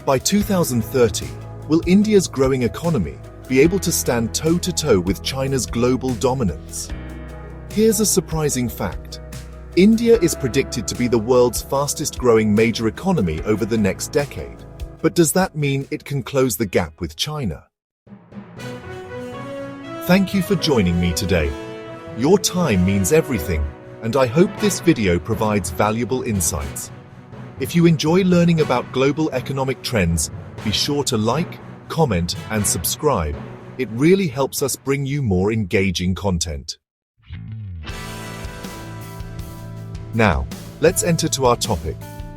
By 2030, will India's growing economy be able to stand toe-to-toe with China's global dominance? Here's a surprising fact. India is predicted to be the world's fastest-growing major economy over the next decade. But does that mean it can close the gap with China? Thank you for joining me today. Your time means everything, and I hope this video provides valuable insights. If you enjoy learning about global economic trends, be sure to like, comment, and subscribe. It really helps us bring you more engaging content. Now, let's enter to our topic.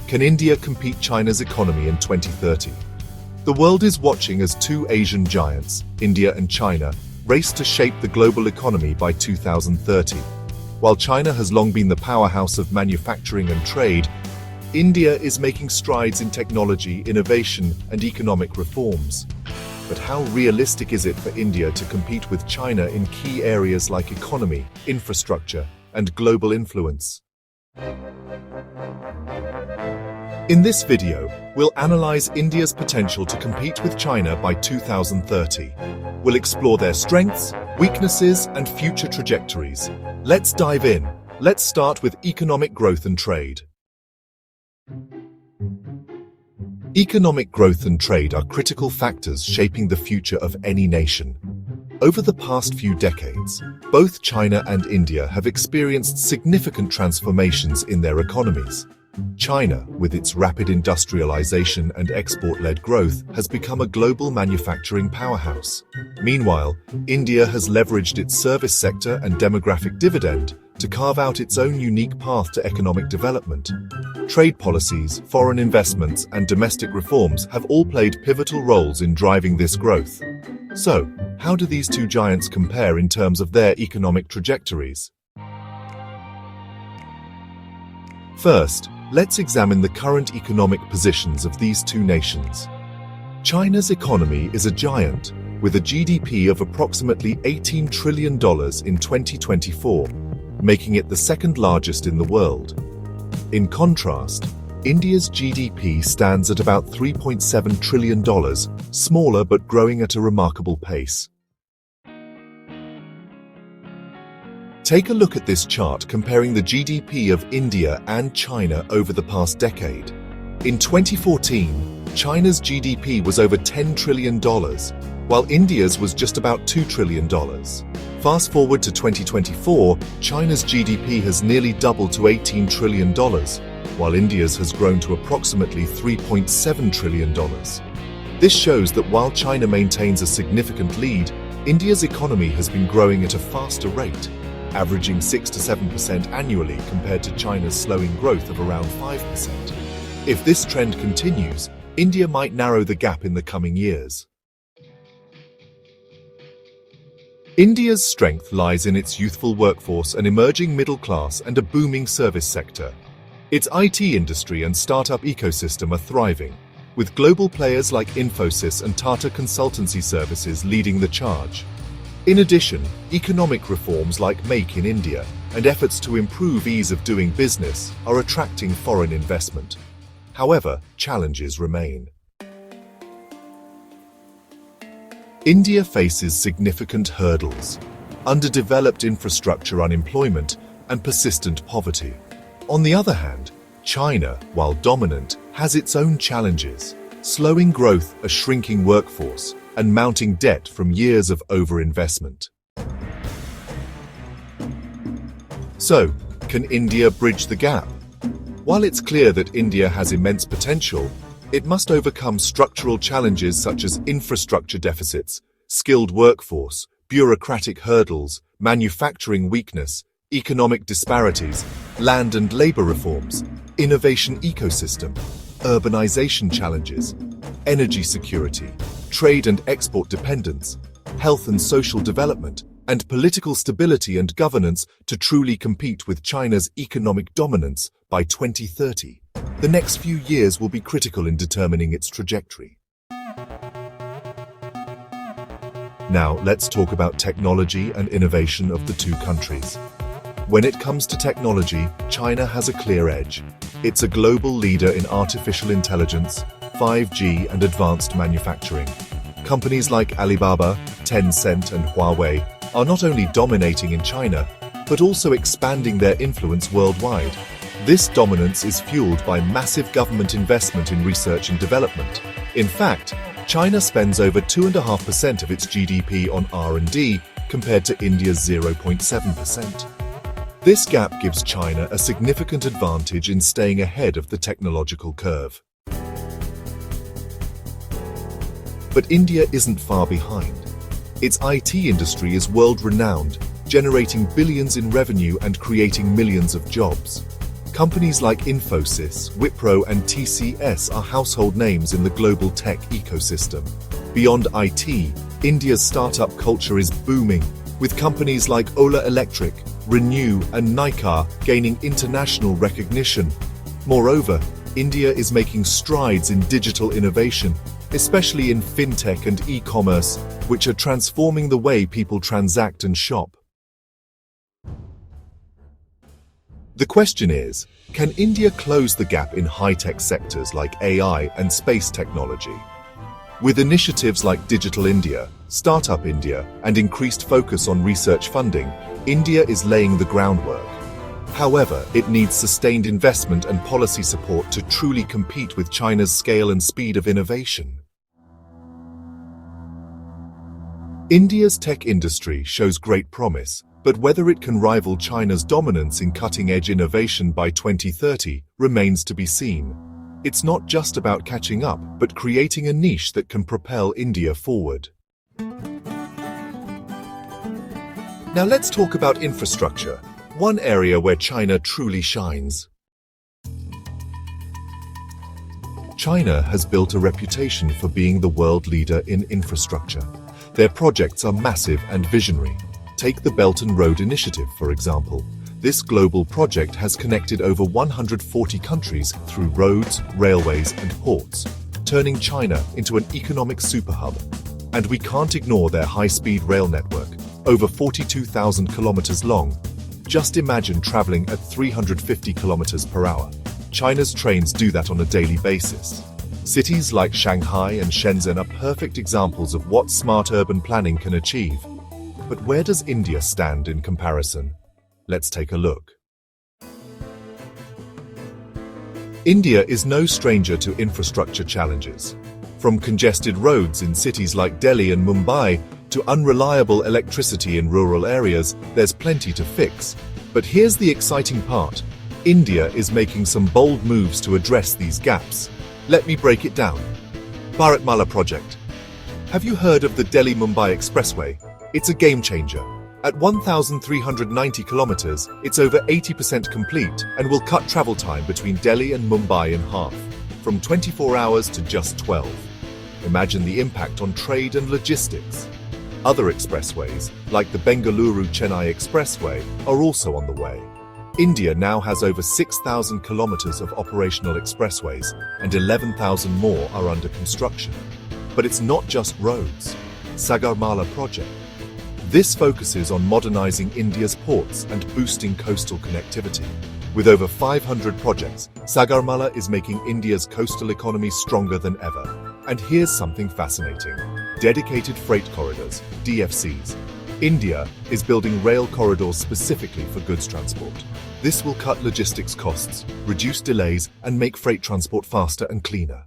Can India compete China's economy in 2030? The world is watching as two Asian giants, India and China, race to shape the global economy by 2030. While China has long been the powerhouse of manufacturing and trade, India is making strides in technology, innovation, and economic reforms. But how realistic is it for India to compete with China in key areas like economy, infrastructure, and global influence? In this video, we'll analyze India's potential to compete with China by 2030. We'll explore their strengths, weaknesses, and future trajectories. Let's dive in. Let's start with economic growth and trade. Economic growth and trade are critical factors shaping the future of any nation. Over the past few decades, both China and India have experienced significant transformations in their economies. China, with its rapid industrialization and export-led growth, has become a global manufacturing powerhouse. Meanwhile, India has leveraged its service sector and demographic dividend to carve out its own unique path to economic development. Trade policies, foreign investments, and domestic reforms have all played pivotal roles in driving this growth. So, how do these two giants compare in terms of their economic trajectories? First, let's examine the current economic positions of these two nations. China's economy is a giant, with a GDP of approximately $18 trillion in 2024, making it the second largest in the world. In contrast, India's GDP stands at about $3.7 trillion, smaller but growing at a remarkable pace. Take a look at this chart comparing the GDP of India and China over the past decade. In 2014, China's GDP was over $10 trillion, while India's was just about $2 trillion. Fast forward to 2024, China's GDP has nearly doubled to $18 trillion, while India's has grown to approximately $3.7 trillion. This shows that while China maintains a significant lead, India's economy has been growing at a faster rate, averaging 6 to 7% annually compared to China's slowing growth of around 5%. If this trend continues, India might narrow the gap in the coming years. India's strength lies in its youthful workforce, an emerging middle class, and a booming service sector. Its IT industry and startup ecosystem are thriving, with global players like Infosys and Tata Consultancy Services leading the charge. In addition, economic reforms like Make in India and efforts to improve ease of doing business are attracting foreign investment. However, challenges remain. India faces significant hurdles: underdeveloped infrastructure, unemployment, and persistent poverty. On the other hand, China, while dominant, has its own challenges: slowing growth, a shrinking workforce, and mounting debt from years of overinvestment. So, can India bridge the gap? While it's clear that India has immense potential, it must overcome structural challenges such as infrastructure deficits, skilled workforce, bureaucratic hurdles, manufacturing weakness, economic disparities, land and labor reforms, innovation ecosystem, urbanization challenges, energy security, trade and export dependence, health and social development, and political stability and governance to truly compete with China's economic dominance by 2030. The next few years will be critical in determining its trajectory. Now, let's talk about technology and innovation of the two countries. When it comes to technology, China has a clear edge. It's a global leader in artificial intelligence, 5G, and advanced manufacturing. Companies like Alibaba, Tencent, and Huawei are not only dominating in China, but also expanding their influence worldwide. This dominance is fueled by massive government investment in research and development. In fact, China spends over 2.5% of its GDP on R&D compared to India's 0.7%. This gap gives China a significant advantage in staying ahead of the technological curve. But India isn't far behind. Its IT industry is world-renowned, generating billions in revenue and creating millions of jobs. Companies like Infosys, Wipro, and TCS are household names in the global tech ecosystem. Beyond IT, India's startup culture is booming, with companies like Ola Electric, Renew, and Nykaa gaining international recognition. Moreover, India is making strides in digital innovation, especially in fintech and e-commerce, which are transforming the way people transact and shop. The question is, can India close the gap in high-tech sectors like AI and space technology? With initiatives like Digital India, Startup India, and increased focus on research funding, India is laying the groundwork. However, it needs sustained investment and policy support to truly compete with China's scale and speed of innovation. India's tech industry shows great promise, but whether it can rival China's dominance in cutting-edge innovation by 2030 remains to be seen. It's not just about catching up, but creating a niche that can propel India forward. Now let's talk about infrastructure, one area where China truly shines. China has built a reputation for being the world leader in infrastructure. Their projects are massive and visionary. Take the Belt and Road Initiative, for example. This global project has connected over 140 countries through roads, railways, and ports, turning China into an economic superhub. And we can't ignore their high-speed rail network, over 42,000 kilometers long. Just imagine traveling at 350 kilometers per hour. China's trains do that on a daily basis. Cities like Shanghai and Shenzhen are perfect examples of what smart urban planning can achieve. But where does India stand in comparison? Let's take a look. India is no stranger to infrastructure challenges. From congested roads in cities like Delhi and Mumbai to unreliable electricity in rural areas, there's plenty to fix. But here's the exciting part. India is making some bold moves to address these gaps. Let me break it down. Bharatmala project. Have you heard of the Delhi-Mumbai Expressway? It's a game changer. At 1,390 kilometers, it's over 80% complete and will cut travel time between Delhi and Mumbai in half, from 24 hours to just 12. Imagine the impact on trade and logistics. Other expressways, like the Bengaluru-Chennai Expressway, are also on the way. India now has over 6,000 kilometers of operational expressways, and 11,000 more are under construction. But it's not just roads. Sagarmala project. This focuses on modernizing India's ports and boosting coastal connectivity. With over 500 projects, Sagarmala is making India's coastal economy stronger than ever. And here's something fascinating. Dedicated freight corridors, DFCs. India is building rail corridors specifically for goods transport. This will cut logistics costs, reduce delays, and make freight transport faster and cleaner.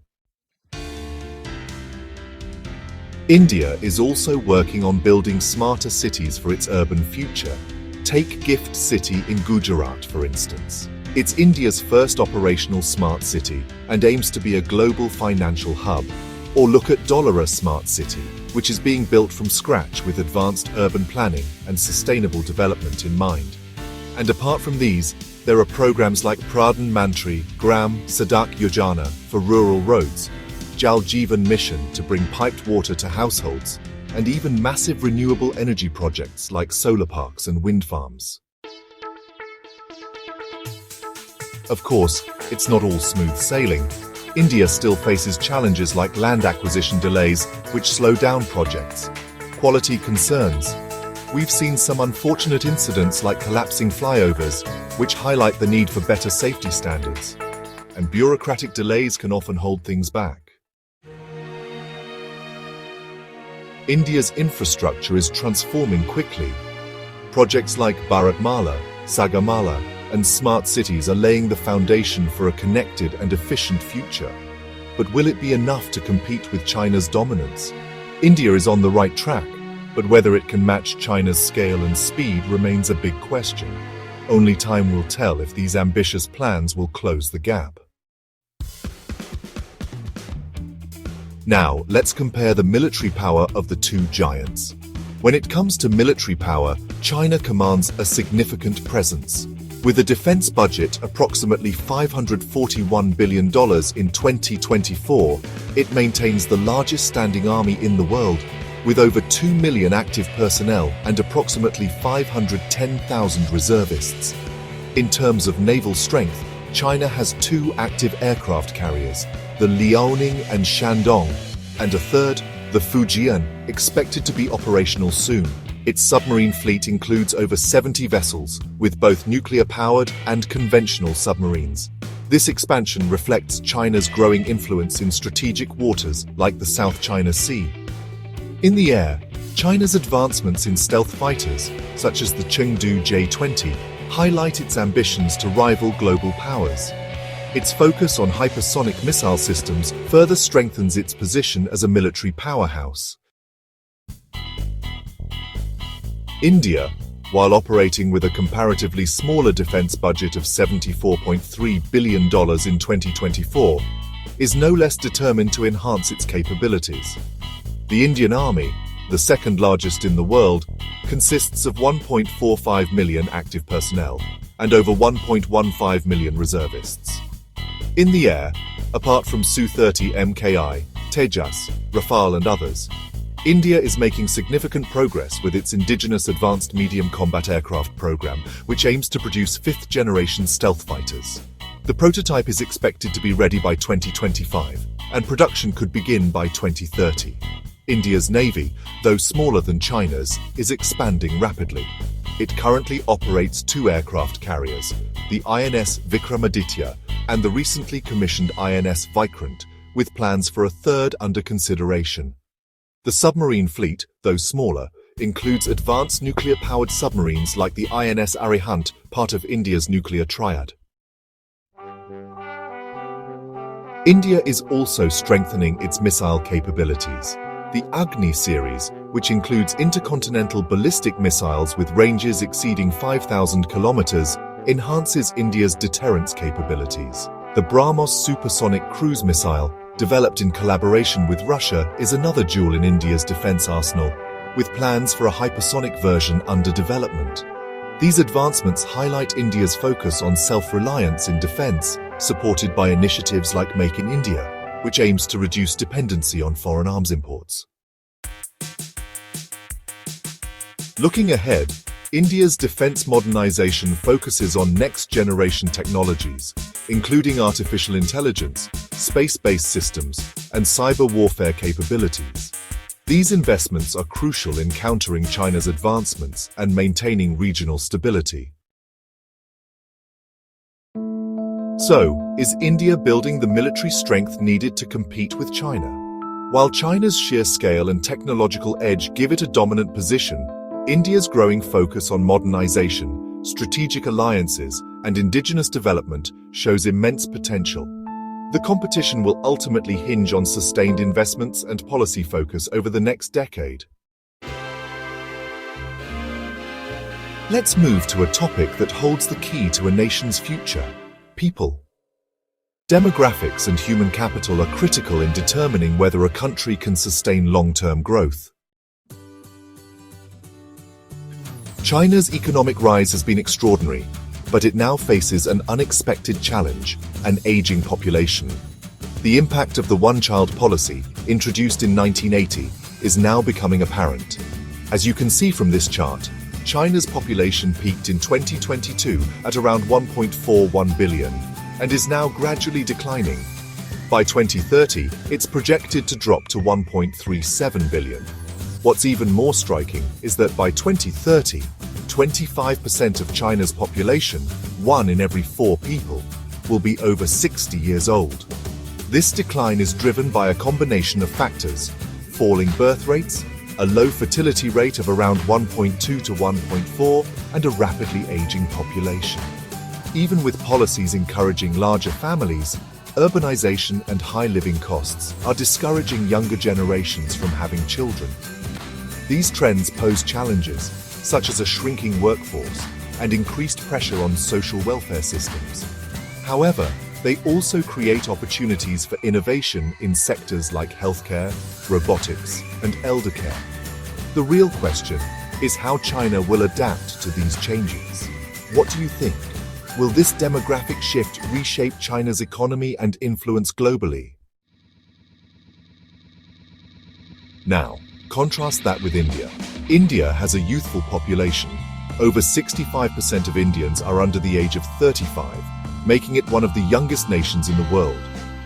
India is also working on building smarter cities for its urban future. Take Gift City in Gujarat, for instance. It's India's first operational smart city and aims to be a global financial hub. Or look at Dholera Smart City, which is being built from scratch with advanced urban planning and sustainable development in mind. And apart from these, there are programs like Pradhan Mantri Gram Sadak Yojana for rural roads, Jal Jeevan Mission to bring piped water to households, and even massive renewable energy projects like solar parks and wind farms. Of course, it's not all smooth sailing. India still faces challenges like land acquisition delays, which slow down projects. Quality concerns. We've seen some unfortunate incidents like collapsing flyovers, which highlight the need for better safety standards. And bureaucratic delays can often hold things back. India's infrastructure is transforming quickly. Projects like Bharatmala, Sagarmala, and smart cities are laying the foundation for a connected and efficient future. But will it be enough to compete with China's dominance? India is on the right track, but whether it can match China's scale and speed remains a big question. Only time will tell if these ambitious plans will close the gap. Now, let's compare the military power of the two giants. When it comes to military power, China commands a significant presence. With a defense budget approximately $541 billion in 2024, it maintains the largest standing army in the world, with over 2 million active personnel and approximately 510,000 reservists. In terms of naval strength, China has 2 active aircraft carriers, the Liaoning and Shandong, and a third, the Fujian, expected to be operational soon. Its submarine fleet includes over 70 vessels, with both nuclear-powered and conventional submarines. This expansion reflects China's growing influence in strategic waters like the South China Sea. In the air, China's advancements in stealth fighters, such as the Chengdu J-20, highlight its ambitions to rival global powers. Its focus on hypersonic missile systems further strengthens its position as a military powerhouse. India, while operating with a comparatively smaller defense budget of $74.3 billion in 2024, is no less determined to enhance its capabilities. The Indian Army, the second largest in the world, consists of 1.45 million active personnel and over 1.15 million reservists. In the air, apart from Su-30 MKI, Tejas, Rafale and others, India is making significant progress with its indigenous Advanced Medium Combat Aircraft program, which aims to produce 5th-generation stealth fighters. The prototype is expected to be ready by 2025, and production could begin by 2030. India's navy, though smaller than China's, is expanding rapidly. It currently operates 2 aircraft carriers, the INS Vikramaditya and the recently commissioned INS Vikrant, with plans for a third under consideration. The submarine fleet, though smaller, includes advanced nuclear-powered submarines like the INS Arihant, part of India's nuclear triad. India is also strengthening its missile capabilities. The Agni series, which includes intercontinental ballistic missiles with ranges exceeding 5,000 kilometers, enhances India's deterrence capabilities. The BrahMos supersonic cruise missile, developed in collaboration with Russia, is another jewel in India's defense arsenal, with plans for a hypersonic version under development. These advancements highlight India's focus on self-reliance in defense, supported by initiatives like Make in India, which aims to reduce dependency on foreign arms imports. Looking ahead, India's defense modernization focuses on next-generation technologies, including artificial intelligence, space-based systems, and cyber warfare capabilities. These investments are crucial in countering China's advancements and maintaining regional stability. So, is India building the military strength needed to compete with China? While China's sheer scale and technological edge give it a dominant position, India's growing focus on modernization, strategic alliances, and indigenous development shows immense potential. The competition will ultimately hinge on sustained investments and policy focus over the next decade. Let's move to a topic that holds the key to a nation's future: people. Demographics and human capital are critical in determining whether a country can sustain long-term growth. China's economic rise has been extraordinary, but it now faces an unexpected challenge: an aging population. The impact of the one-child policy, introduced in 1980, is now becoming apparent. As you can see from this chart, China's population peaked in 2022 at around 1.41 billion and is now gradually declining. By 2030, it's projected to drop to 1.37 billion. What's even more striking is that by 2030, 25% of China's population, 1 in every 4 people, will be over 60 years old. This decline is driven by a combination of factors: falling birth rates, a low fertility rate of around 1.2 to 1.4, and a rapidly aging population. Even with policies encouraging larger families, urbanization and high living costs are discouraging younger generations from having children. These trends pose challenges, such as a shrinking workforce and increased pressure on social welfare systems. However, they also create opportunities for innovation in sectors like healthcare, robotics, and elder care. The real question is how China will adapt to these changes. What do you think? Will this demographic shift reshape China's economy and influence globally? Now, contrast that with India. India has a youthful population. Over 65% of Indians are under the age of 35, making it one of the youngest nations in the world.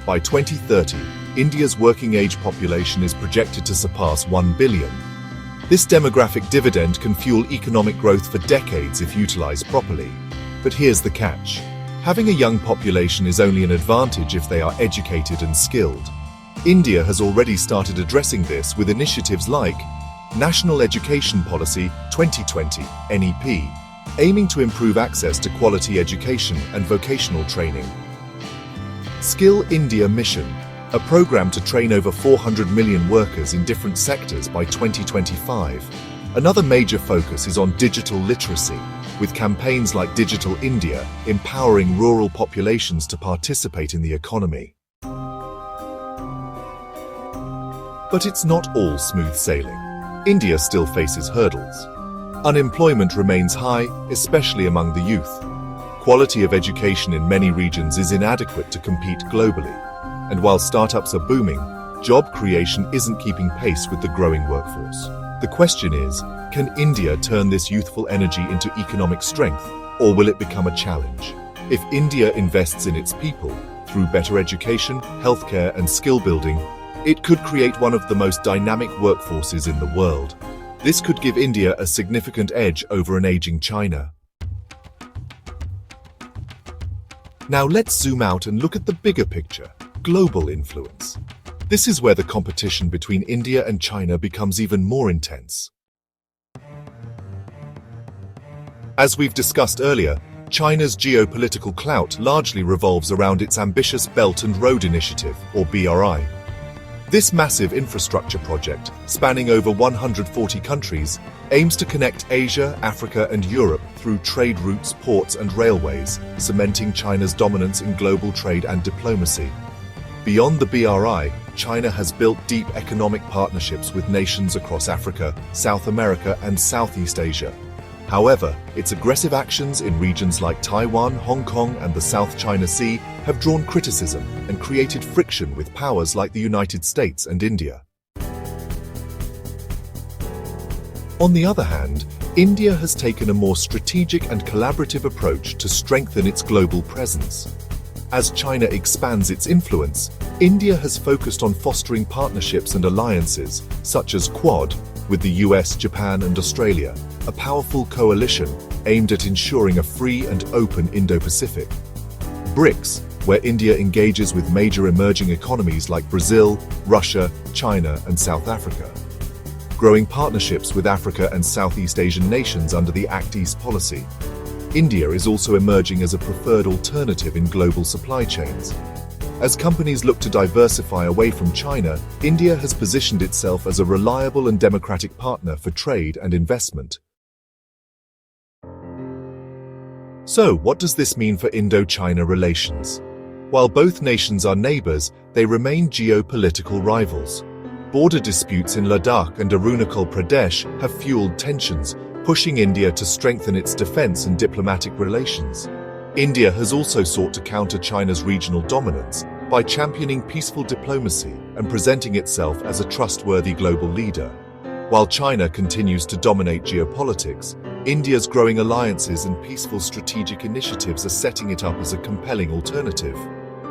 By 2030, India's working age population is projected to surpass 1 billion. This demographic dividend can fuel economic growth for decades if utilized properly. But here's the catch. Having a young population is only an advantage if they are educated and skilled. India has already started addressing this with initiatives like National Education Policy 2020 (NEP), aiming to improve access to quality education and vocational training. Skill India Mission, a program to train over 400 million workers in different sectors by 2025. Another major focus is on digital literacy, with campaigns like Digital India empowering rural populations to participate in the economy. But it's not all smooth sailing. India still faces hurdles. Unemployment remains high, especially among the youth. Quality of education in many regions is inadequate to compete globally. And while startups are booming, job creation isn't keeping pace with the growing workforce. The question is, can India turn this youthful energy into economic strength, or will it become a challenge? If India invests in its people, through better education, healthcare, and skill building, it could create one of the most dynamic workforces in the world. This could give India a significant edge over an aging China. Now let's zoom out and look at the bigger picture, global influence. This is where the competition between India and China becomes even more intense. As we've discussed earlier, China's geopolitical clout largely revolves around its ambitious Belt and Road Initiative, or BRI. This massive infrastructure project, spanning over 140 countries, aims to connect Asia, Africa, and Europe through trade routes, ports, and railways, cementing China's dominance in global trade and diplomacy. Beyond the BRI, China has built deep economic partnerships with nations across Africa, South America, and Southeast Asia. However, its aggressive actions in regions like Taiwan, Hong Kong, and the South China Sea have drawn criticism and created friction with powers like the United States and India. On the other hand, India has taken a more strategic and collaborative approach to strengthen its global presence. As China expands its influence, India has focused on fostering partnerships and alliances, such as Quad, with the US, Japan, and Australia, a powerful coalition aimed at ensuring a free and open Indo-Pacific. BRICS, where India engages with major emerging economies like Brazil, Russia, China, and South Africa. Growing partnerships with Africa and Southeast Asian nations under the Act East policy. India is also emerging as a preferred alternative in global supply chains. As companies look to diversify away from China, India has positioned itself as a reliable and democratic partner for trade and investment. So, what does this mean for Indo-China relations? While both nations are neighbors, they remain geopolitical rivals. Border disputes in Ladakh and Arunachal Pradesh have fueled tensions, pushing India to strengthen its defense and diplomatic relations. India has also sought to counter China's regional dominance by championing peaceful diplomacy and presenting itself as a trustworthy global leader. While China continues to dominate geopolitics, India's growing alliances and peaceful strategic initiatives are setting it up as a compelling alternative.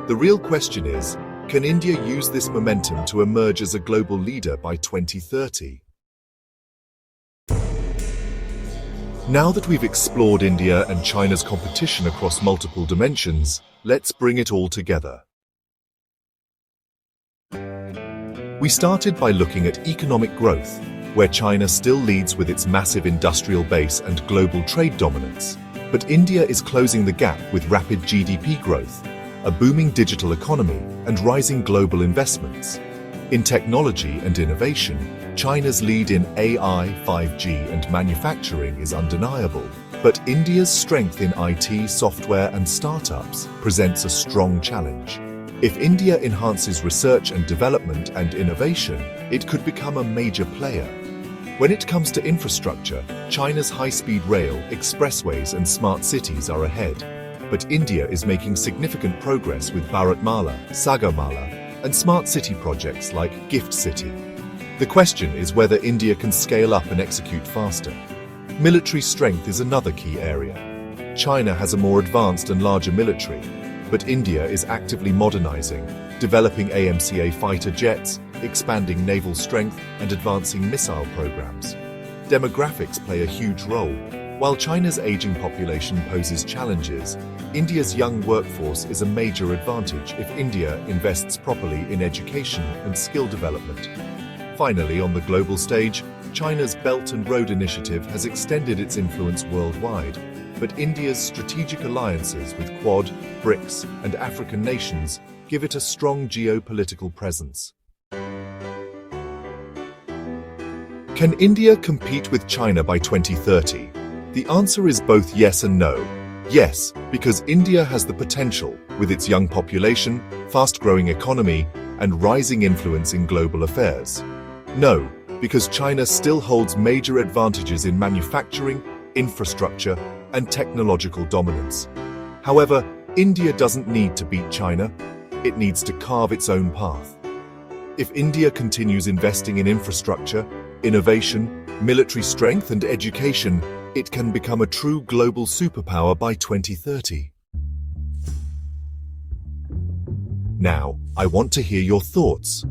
The real question is, can India use this momentum to emerge as a global leader by 2030? Now that we've explored India and China's competition across multiple dimensions, let's bring it all together. We started by looking at economic growth, where China still leads with its massive industrial base and global trade dominance. But India is closing the gap with rapid GDP growth, a booming digital economy, and rising global investments. In technology and innovation, China's lead in AI, 5G, and manufacturing is undeniable. But India's strength in IT, software, and startups presents a strong challenge. If India enhances research and development and innovation, it could become a major player. When it comes to infrastructure, China's high-speed rail, expressways, and smart cities are ahead. But India is making significant progress with Bharatmala, Sagarmala, and smart city projects like Gift City. The question is whether India can scale up and execute faster. Military strength is another key area. China has a more advanced and larger military, but India is actively modernizing, developing AMCA fighter jets, expanding naval strength, and advancing missile programs. Demographics play a huge role. While China's aging population poses challenges, India's young workforce is a major advantage if India invests properly in education and skill development. Finally, on the global stage, China's Belt and Road Initiative has extended its influence worldwide, but India's strategic alliances with Quad, BRICS, and African nations give it a strong geopolitical presence. Can India compete with China by 2030? The answer is both yes and no. Yes, because India has the potential, with its young population, fast-growing economy, and rising influence in global affairs. No, because China still holds major advantages in manufacturing, infrastructure, and technological dominance. However, India doesn't need to beat China. It needs to carve its own path. If India continues investing in infrastructure, innovation, military strength, and education, it can become a true global superpower by 2030. Now, I want to hear your thoughts.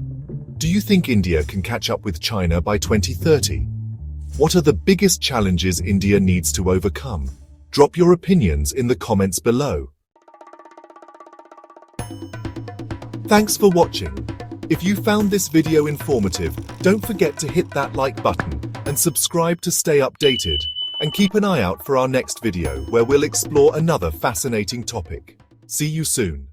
Do you think India can catch up with China by 2030? What are the biggest challenges India needs to overcome? Drop your opinions in the comments below. Thanks for watching. If you found this video informative, don't forget to hit that like button and subscribe to stay updated. And keep an eye out for our next video where we'll explore another fascinating topic. See you soon.